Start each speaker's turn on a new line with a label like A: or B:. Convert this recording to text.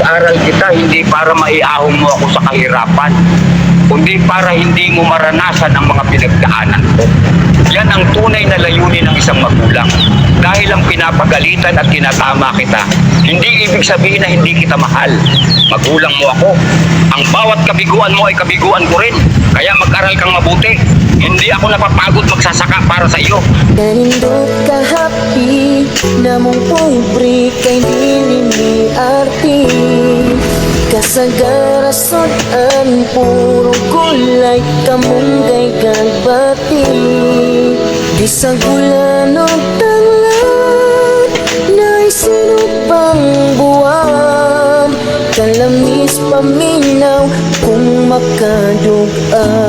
A: pinag-aral kita hindi para maiahon mo ako sa kahirapan, kundi para hindi mo maranasan ang mga pinagdaanan ko. Yan ang tunay na layunin ng isang magulang. Dahil ang pinapagalitan at tinatama kita, hindi ibig sabihin na hindi kita mahal. Magulang mo ako. Ang bawat kabiguan mo ay kabiguan ko rin. Kaya mag-aral kang mabuti. Hindi ako napapagod magsasaka para sa iyo.
B: Nanindot ka happy na mong pobre kay dili ni arti. Kasagarasod ang puro gulay kamunggay kagbati. Di sa gulanong tanglad na isinupang buwan. Kalamis paminaw kung makadugaan.